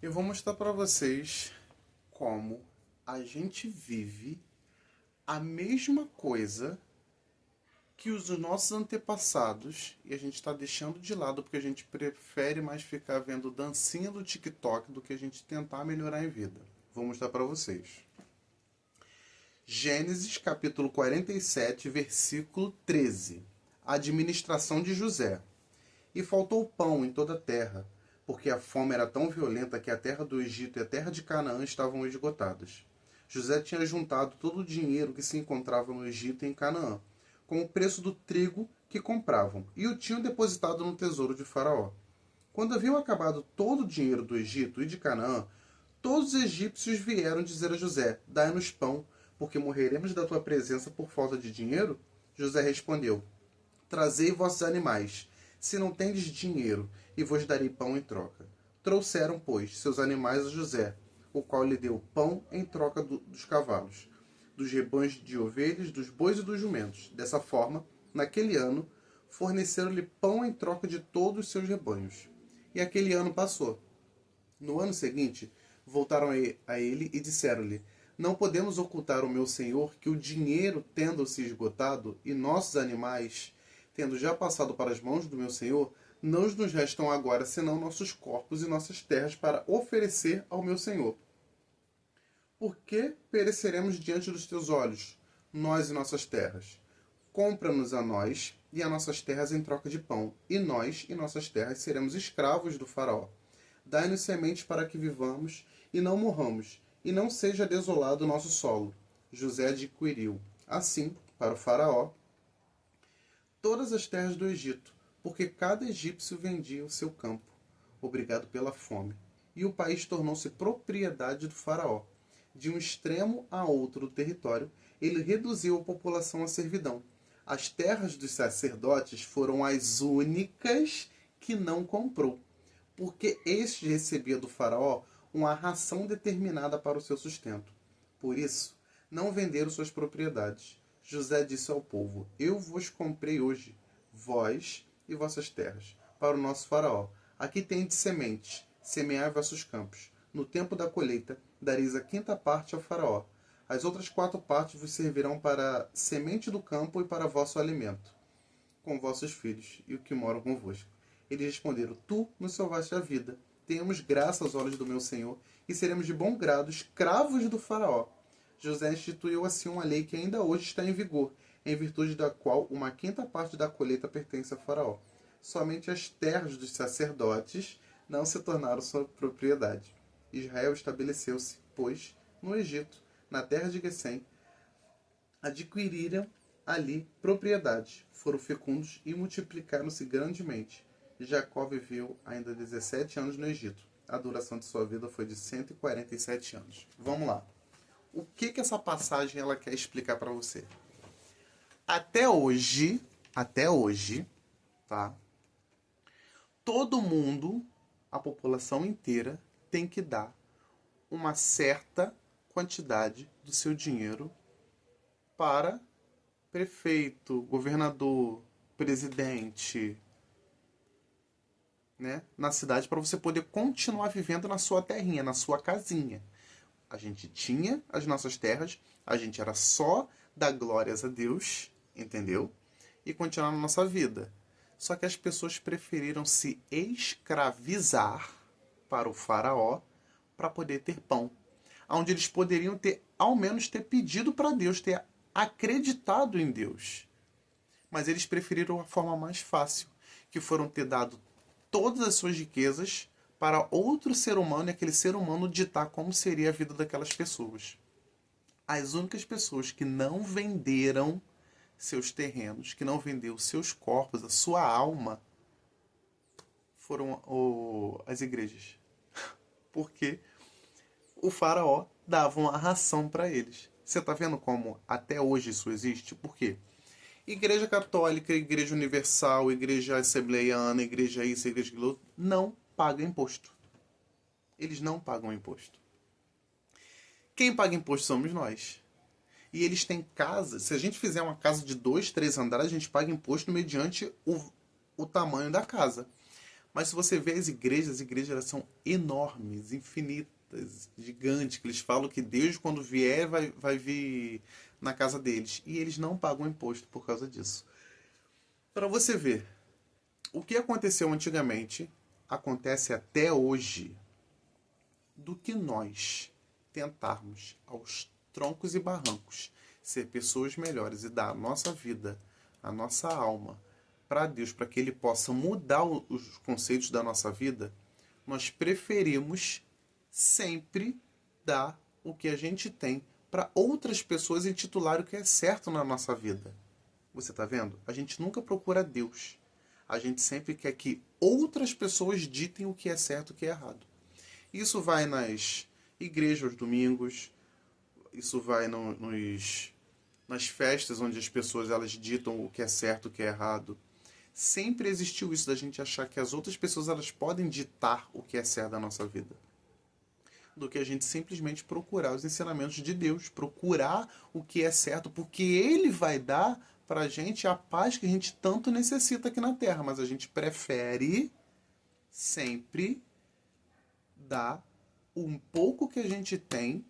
Eu vou mostrar para vocês como a gente vive a mesma coisa que os nossos antepassados e a gente está deixando de lado porque a gente prefere mais ficar vendo dancinha do TikTok do que a gente tentar melhorar em vida. Vou mostrar para vocês. Gênesis capítulo 47, versículo 13. A administração de José. E faltou pão em toda a terra, porque a fome era tão violenta que a terra do Egito e a terra de Canaã estavam esgotadas. José tinha juntado todo o dinheiro que se encontrava no Egito e em Canaã, com o preço do trigo que compravam, e o tinham depositado no tesouro de Faraó. Quando haviam acabado todo o dinheiro do Egito e de Canaã, todos os egípcios vieram dizer a José: Dai-nos pão, porque morreremos da tua presença por falta de dinheiro? José respondeu: Trazei vossos animais, se não tendes dinheiro, e vos darei pão em troca. Trouxeram, pois, seus animais a José, o qual lhe deu pão em troca dos cavalos, dos rebanhos de ovelhas, dos bois e dos jumentos. Dessa forma, naquele ano, forneceram-lhe pão em troca de todos os seus rebanhos. E aquele ano passou. No ano seguinte, voltaram a ele e disseram-lhe: Não podemos ocultar ao meu senhor que o dinheiro, tendo se esgotado, e nossos animais, tendo já passado para as mãos do meu senhor, não nos restam agora senão nossos corpos e nossas terras para oferecer ao meu senhor. Por que pereceremos diante dos teus olhos, nós e nossas terras? Compra-nos a nós e a nossas terras em troca de pão, e nós e nossas terras seremos escravos do faraó. Dai-nos sementes para que vivamos e não morramos, e não seja desolado o nosso solo. José adquiriu, assim, para o faraó, todas as terras do Egito, porque cada egípcio vendia o seu campo, obrigado pela fome. E o país tornou-se propriedade do faraó. De um extremo a outro do território, ele reduziu a população à servidão. As terras dos sacerdotes foram as únicas que não comprou, porque este recebia do faraó uma ração determinada para o seu sustento. Por isso, não venderam suas propriedades. José disse ao povo: Eu vos comprei hoje, vós e vossas terras, para o nosso faraó. Aqui tendes sementes, semeai vossos campos. No tempo da colheita, dareis a quinta parte ao faraó. As outras 4 partes vos servirão para semente do campo e para vosso alimento, com vossos filhos e o que moram convosco. Eles responderam: Tu nos salvaste a vida. Tenhamos graça aos olhos do meu senhor e seremos de bom grado escravos do faraó. José instituiu assim uma lei que ainda hoje está em vigor, em virtude da qual uma quinta parte da colheita pertence a faraó. Somente as terras dos sacerdotes não se tornaram sua propriedade. Israel estabeleceu-se, pois, no Egito, na terra de Gesem, adquiriram ali propriedades, foram fecundos e multiplicaram-se grandemente. Jacó viveu ainda 17 anos no Egito. A duração de sua vida foi de 147 anos. Vamos lá. O que essa passagem ela quer explicar para você? Até hoje, tá? Todo mundo, a população inteira, tem que dar uma certa quantidade do seu dinheiro para prefeito, governador, presidente, né, na cidade, para você poder continuar vivendo na sua terrinha, na sua casinha. A gente tinha as nossas terras, a gente era só dar glórias a Deus, entendeu? E continuar na nossa vida. Só que as pessoas preferiram se escravizar para o faraó para poder ter pão. Onde eles poderiam ter, ao menos, ter pedido para Deus, ter acreditado em Deus. Mas eles preferiram a forma mais fácil, que foram ter dado todas as suas riquezas para outro ser humano e aquele ser humano ditar como seria a vida daquelas pessoas. As únicas pessoas que não venderam seus terrenos, que não vendeu seus corpos, a sua alma, foram as igrejas. Porque o faraó dava uma ração para eles. Você está vendo como até hoje isso existe? Por quê? Igreja Católica, Igreja Universal, Igreja Assembleiana, Igreja isso, Igreja aquilo, não paga imposto. Eles não pagam imposto. Quem paga imposto somos nós. E eles têm casa. Se a gente fizer uma casa de 2, 3 andares, a gente paga imposto mediante o tamanho da casa. Mas se você vê as igrejas elas são enormes, infinitas, gigantes, que eles falam que Deus, quando vier, vai vir na casa deles. E eles não pagam imposto por causa disso. Para você ver, o que aconteceu antigamente acontece até hoje do que nós tentarmos aos troncos e barrancos ser pessoas melhores e dar a nossa vida, a nossa alma para Deus, para que Ele possa mudar os conceitos da nossa vida, nós preferimos sempre dar o que a gente tem para outras pessoas intitular o que é certo na nossa vida. Você está vendo? A gente nunca procura Deus. A gente sempre quer que outras pessoas ditem o que é certo e o que é errado. Isso vai nas igrejas aos domingos, isso vai nas festas onde as pessoas elas ditam o que é certo e o que é errado. Sempre existiu isso da gente achar que as outras pessoas elas podem ditar o que é certo da nossa vida. Do que a gente simplesmente procurar os ensinamentos de Deus, procurar o que é certo, porque Ele vai dar pra gente a paz que a gente tanto necessita aqui na Terra, mas a gente prefere sempre dar um pouco que a gente tem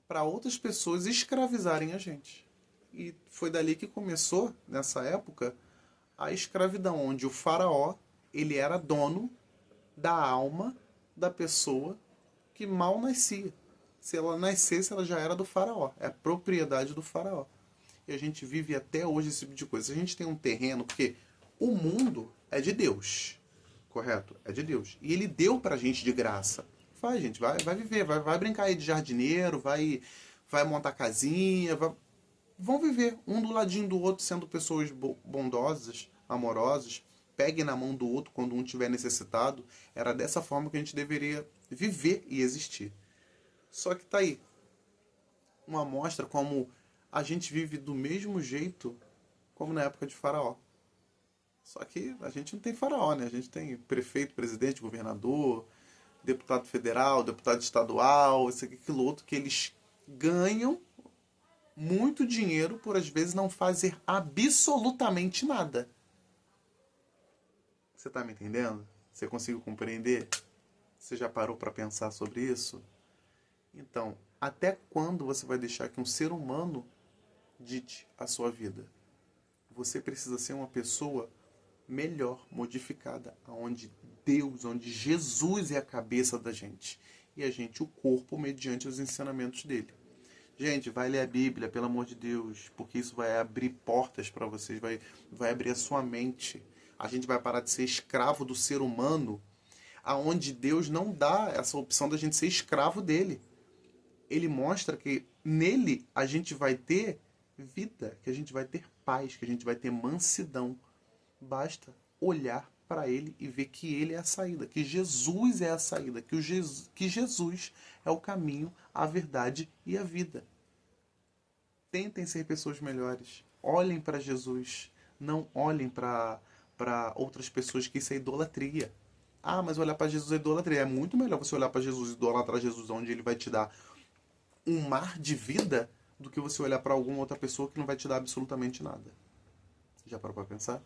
para outras pessoas escravizarem a gente. E foi dali que começou, nessa época, a escravidão, onde o faraó ele era dono da alma da pessoa que mal nascia. Se ela nascesse, ela já era do faraó. É a propriedade do faraó. E a gente vive até hoje esse tipo de coisa. A gente tem um terreno, porque o mundo é de Deus, correto? É de Deus. E Ele deu pra gente de graça. Vai, gente, vai viver, vai brincar aí de jardineiro, vai montar casinha, vão viver um do ladinho do outro, sendo pessoas bondosas, amorosas. Pegue na mão do outro quando um estiver necessitado. Era dessa forma que a gente deveria viver e existir. Só que tá aí uma amostra como a gente vive do mesmo jeito como na época de Faraó. Só que a gente não tem faraó, né? A gente tem prefeito, presidente, governador, deputado federal, deputado estadual, isso aqui, aquilo outro, que eles ganham muito dinheiro por às vezes não fazer absolutamente nada. Você tá me entendendo? Você conseguiu compreender? Você já parou para pensar sobre isso? Então, até quando você vai deixar que um ser humano dite a sua vida? Você precisa ser uma pessoa melhor, modificada, onde Deus, onde Jesus é a cabeça da gente e a gente o corpo mediante os ensinamentos dele. Gente, vai ler a Bíblia, pelo amor de Deus, porque isso vai abrir portas para vocês, vai abrir a sua mente. A gente vai parar de ser escravo do ser humano, aonde Deus não dá essa opção da gente ser escravo dele. Ele mostra que nele a gente vai ter vida, que a gente vai ter paz, que a gente vai ter mansidão. Basta olhar para ele e ver que ele é a saída, que Jesus é a saída, que Jesus é o caminho, a verdade e a vida. Tentem ser pessoas melhores. Olhem para Jesus. Não olhem para outras pessoas, que isso é idolatria. Ah, mas olhar para Jesus é idolatria. É muito melhor você olhar para Jesus e idolatrar Jesus, onde ele vai te dar um mar de vida, do que você olhar para alguma outra pessoa que não vai te dar absolutamente nada. Já parou para pensar?